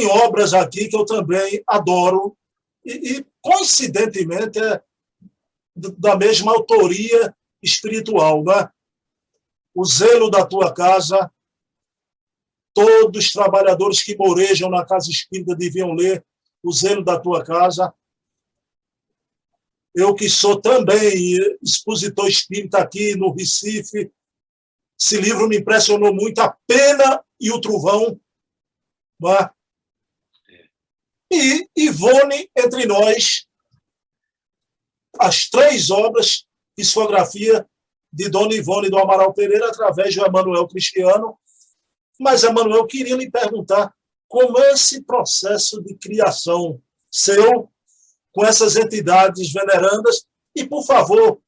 tem obras aqui que eu também adoro, e coincidentemente, é da mesma autoria espiritual, né? O Zelo da Tua Casa. Todos os trabalhadores que morejam na casa espírita deviam ler O Zelo da Tua Casa. Eu, que sou também expositor espírita aqui no Recife, esse livro me impressionou muito, A Pena e o Trovão. Né? E Ivone, Entre Nós, as 3 obras, psicografia de Dona Ivone do Amaral Pereira, através do Emanuel Cristiano. Mas, Emanuel, queria lhe perguntar como é esse processo de criação seu, com essas entidades venerandas, e, por favor,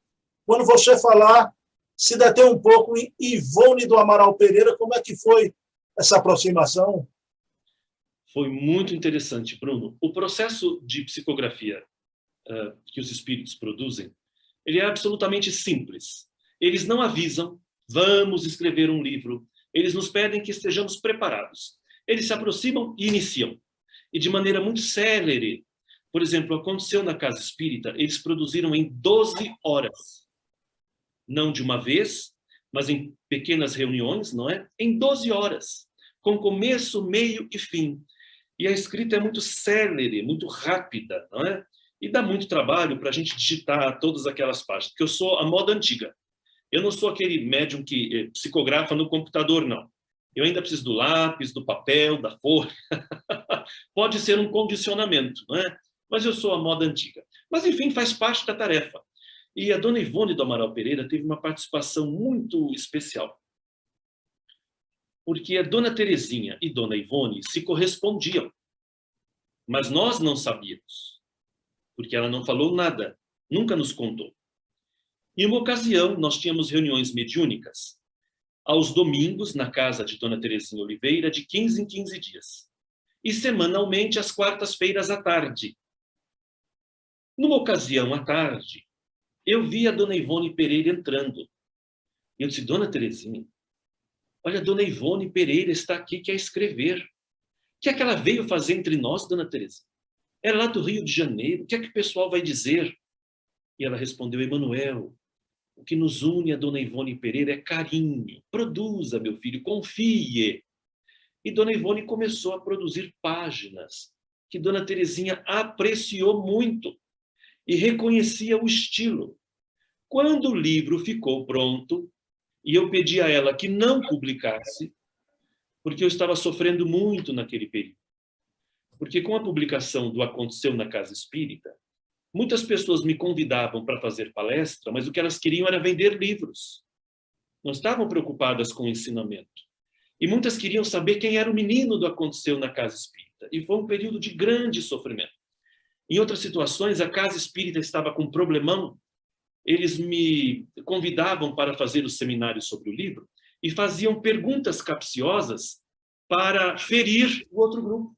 quando você falar, se deter um pouco em Ivone do Amaral Pereira, como é que foi essa aproximação? Foi muito interessante, Bruno. O processo de psicografia que os espíritos produzem, ele é absolutamente simples. Eles não avisam, vamos escrever um livro. Eles nos pedem que estejamos preparados. Eles se aproximam e iniciam. E de maneira muito célere. Por exemplo, aconteceu na Casa Espírita, eles produziram em 12 horas. Não de uma vez, mas em pequenas reuniões, não é? Em 12 horas. Com começo, meio e fim. E a escrita é muito célere, muito rápida, não é? E dá muito trabalho para a gente digitar todas aquelas páginas, porque eu sou a moda antiga. Eu não sou aquele médium que psicografa no computador, não. Eu ainda preciso do lápis, do papel, da folha. Pode ser um condicionamento, não é? Mas eu sou a moda antiga. Mas, enfim, faz parte da tarefa. E a Dona Ivone do Amaral Pereira teve uma participação muito especial. Porque a Dona Terezinha e Dona Ivone se correspondiam. Mas nós não sabíamos. Porque ela não falou nada, nunca nos contou. Em uma ocasião, nós tínhamos reuniões mediúnicas, aos domingos, na casa de Dona Terezinha Oliveira, de 15 em 15 dias. E semanalmente, às quartas-feiras à tarde. Numa ocasião à tarde, eu vi a Dona Ivone Pereira entrando. E eu disse, Dona Terezinha, olha, Dona Ivone Pereira está aqui, quer escrever. O que é que ela veio fazer entre nós, Dona Terezinha? É lá do Rio de Janeiro, o que é que o pessoal vai dizer? E ela respondeu, Emanuel, o que nos une a Dona Ivone Pereira é carinho. Produza, meu filho, confie. E Dona Ivone começou a produzir páginas que Dona Terezinha apreciou muito e reconhecia o estilo. Quando o livro ficou pronto, e eu pedi a ela que não publicasse, porque eu estava sofrendo muito naquele período. Porque com a publicação do Aconteceu na Casa Espírita, muitas pessoas me convidavam para fazer palestra, mas o que elas queriam era vender livros. Não estavam preocupadas com o ensinamento. E muitas queriam saber quem era o menino do Aconteceu na Casa Espírita. E foi um período de grande sofrimento. Em outras situações, a Casa Espírita estava com um problemão. Eles me convidavam para fazer os seminários sobre o livro e faziam perguntas capciosas para ferir o outro grupo.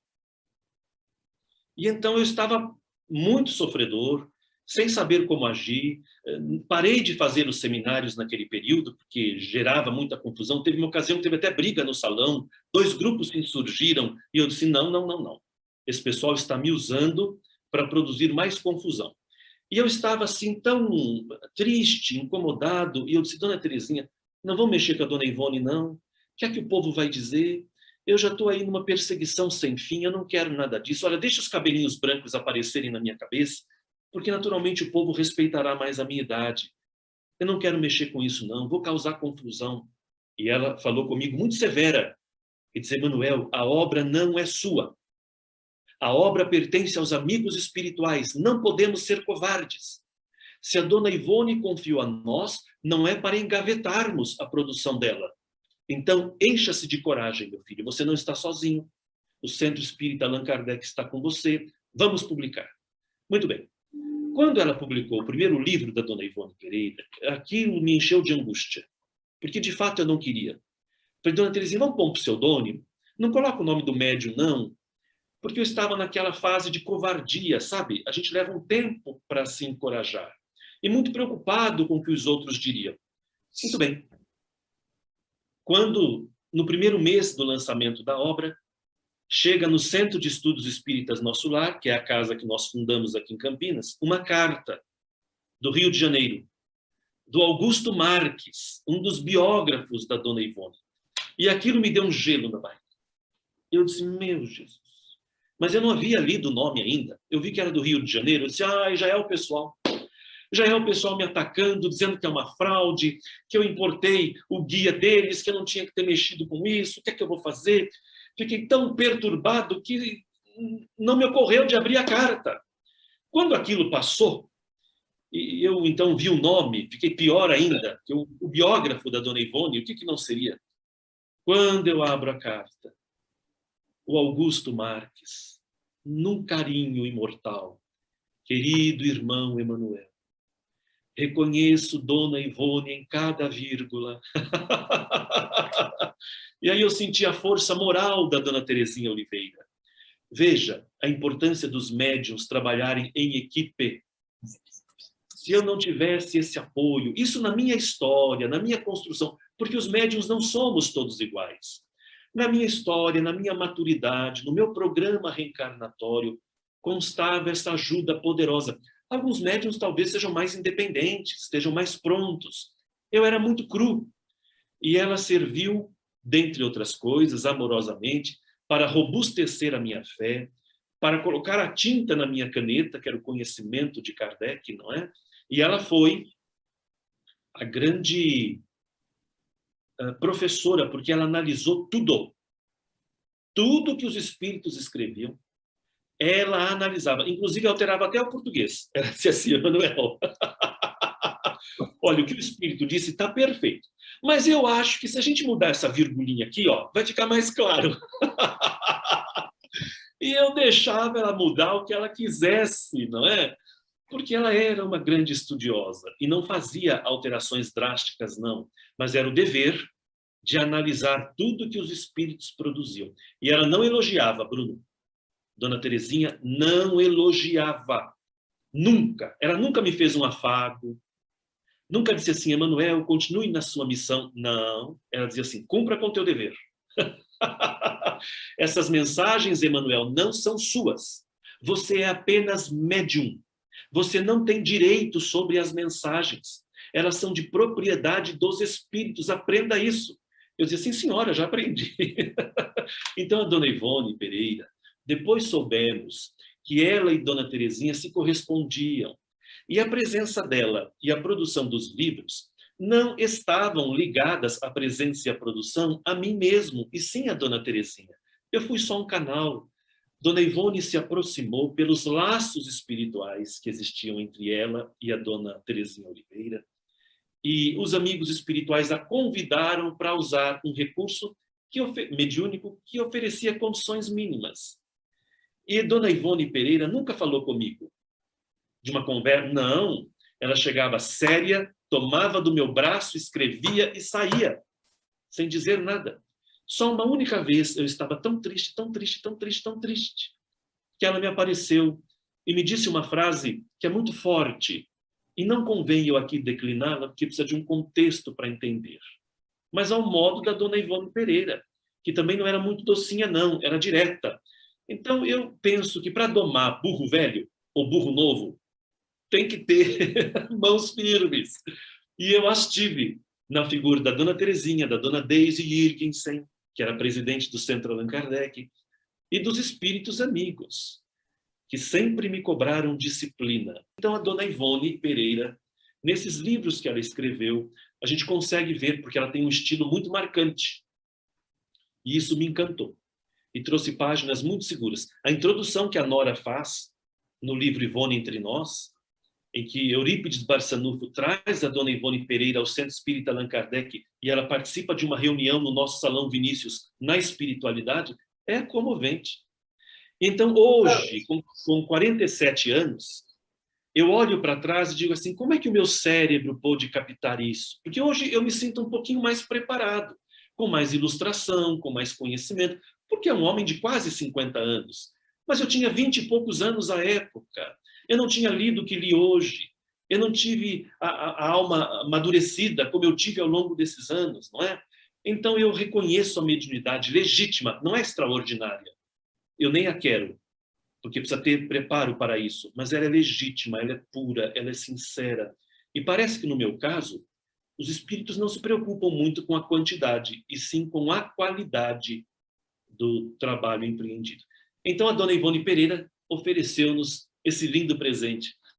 E então eu estava muito sofredor, sem saber como agir. Parei de fazer os seminários naquele período, porque gerava muita confusão. Teve uma ocasião que teve até briga no salão, 2 grupos se insurgiram, e eu disse, não, não, não, não. Esse pessoal está me usando para produzir mais confusão. E eu estava assim tão triste, incomodado, e eu disse, Dona Terezinha, não vão mexer com a Dona Ivone, não. O que é que o povo vai dizer? Eu já estou aí numa perseguição sem fim, eu não quero nada disso. Olha, deixa os cabelinhos brancos aparecerem na minha cabeça, porque naturalmente o povo respeitará mais a minha idade. Eu não quero mexer com isso, não, vou causar confusão. E ela falou comigo muito severa, e disse, Emanuel, a obra não é sua. A obra pertence aos amigos espirituais, não podemos ser covardes. Se a Dona Ivone confiou a nós, não é para engavetarmos a produção dela. Então, encha-se de coragem, meu filho, você não está sozinho. O Centro Espírita Allan Kardec está com você. Vamos publicar. Muito bem. Quando ela publicou o primeiro livro da Dona Ivone Pereira, aquilo me encheu de angústia, porque de fato eu não queria. Falei, Dona Terezinha, vamos pôr um pseudônimo? Não coloca o nome do médium, não, porque eu estava naquela fase de covardia, sabe? A gente leva um tempo para se encorajar. E muito preocupado com o que os outros diriam. Muito bem. Quando, no primeiro mês do lançamento da obra, chega no Centro de Estudos Espíritas Nosso Lar, que é a casa que nós fundamos aqui em Campinas, uma carta do Rio de Janeiro, do Augusto Marques, um dos biógrafos da Dona Ivone. E aquilo me deu um gelo na barriga. Eu disse, meu Jesus. Mas eu não havia lido o nome ainda. Eu vi que era do Rio de Janeiro. Eu disse, já é o pessoal. Já é o pessoal me atacando, dizendo que é uma fraude, que eu importei o guia deles, que eu não tinha que ter mexido com isso, o que é que eu vou fazer? Fiquei tão perturbado que não me ocorreu de abrir a carta. Quando aquilo passou, e eu então vi o nome, fiquei pior ainda, que o biógrafo da Dona Ivone, o que não seria? Quando eu abro a carta, o Augusto Marques, num carinho imortal, querido irmão Emanuel, reconheço Dona Ivone em cada vírgula. E aí eu senti a força moral da Dona Terezinha Oliveira. Veja a importância dos médiuns trabalharem em equipe. Se eu não tivesse esse apoio, isso na minha história, na minha construção, porque os médiuns não somos todos iguais. Na minha história, na minha maturidade, no meu programa reencarnatório, constava essa ajuda poderosa. Alguns médiuns talvez sejam mais independentes, estejam mais prontos. Eu era muito cru. E ela serviu, dentre outras coisas, amorosamente, para robustecer a minha fé, para colocar a tinta na minha caneta, que era o conhecimento de Kardec, não é? E ela foi a grande professora, porque ela analisou tudo. Tudo que os espíritos escreviam, ela analisava. Inclusive, alterava até o português. Ela disse assim, Emanuel, olha, o que o espírito disse está perfeito. Mas eu acho que se a gente mudar essa virgulinha aqui, ó, vai ficar mais claro. E eu deixava ela mudar o que ela quisesse, não é? Porque ela era uma grande estudiosa e não fazia alterações drásticas, não. Mas era o dever de analisar tudo que os espíritos produziam. E ela não elogiava, Bruno. Dona Terezinha não elogiava. Nunca. Ela nunca me fez um afago. Nunca disse assim, Emanuel, continue na sua missão. Não. Ela dizia assim, cumpra com o teu dever. Essas mensagens, Emanuel, não são suas. Você é apenas médium. Você não tem direito sobre as mensagens. Elas são de propriedade dos espíritos. Aprenda isso. Eu dizia, sim, senhora, já aprendi. Então, a Dona Ivone Pereira, depois soubemos que ela e Dona Terezinha se correspondiam. E a presença dela e a produção dos livros não estavam ligadas à presença e à produção a mim mesmo, e sim a Dona Terezinha. Eu fui só um canal. Dona Ivone se aproximou pelos laços espirituais que existiam entre ela e a Dona Terezinha Oliveira, e os amigos espirituais a convidaram para usar um recurso mediúnico que oferecia condições mínimas. E Dona Ivone Pereira nunca falou comigo de uma conversa, não. Ela chegava séria, tomava do meu braço, escrevia e saía, sem dizer nada. Só uma única vez eu estava tão triste, tão triste, tão triste, tão triste, que ela me apareceu e me disse uma frase que é muito forte, e não convém eu aqui decliná-la, porque precisa de um contexto para entender. Mas ao modo da Dona Ivone Pereira, que também não era muito docinha, não, era direta. Então, eu penso que para domar burro velho ou burro novo, tem que ter mãos firmes. E eu as tive na figura da Dona Terezinha, da Dona Daisy Jirgensen, que era presidente do Centro Allan Kardec, e dos espíritos amigos, que sempre me cobraram disciplina. Então, a Dona Ivone Pereira, nesses livros que ela escreveu, a gente consegue ver, porque ela tem um estilo muito marcante. E isso me encantou. E trouxe páginas muito seguras. A introdução que a Nora faz no livro Ivone Entre Nós, em que Eurípides Barçanufo traz a Dona Ivone Pereira ao Centro Espírita Allan Kardec e ela participa de uma reunião no nosso Salão Vinícius na espiritualidade, é comovente. Então, hoje, com 47 anos, eu olho para trás e digo assim, como é que o meu cérebro pôde captar isso? Porque hoje eu me sinto um pouquinho mais preparado, com mais ilustração, com mais conhecimento, porque é um homem de quase 50 anos. Mas eu tinha 20 e poucos anos à época. Eu não tinha lido o que li hoje. Eu não tive a alma amadurecida como eu tive ao longo desses anos, não é? Então eu reconheço a mediunidade legítima, não é extraordinária. eu nem a quero, porque precisa ter preparo para isso, mas ela é legítima, ela é pura, ela é sincera. E parece que, no meu caso, os espíritos não se preocupam muito com a quantidade, e sim com a qualidade do trabalho empreendido. Então, a dona Ivone Pereira ofereceu-nos esse lindo presente.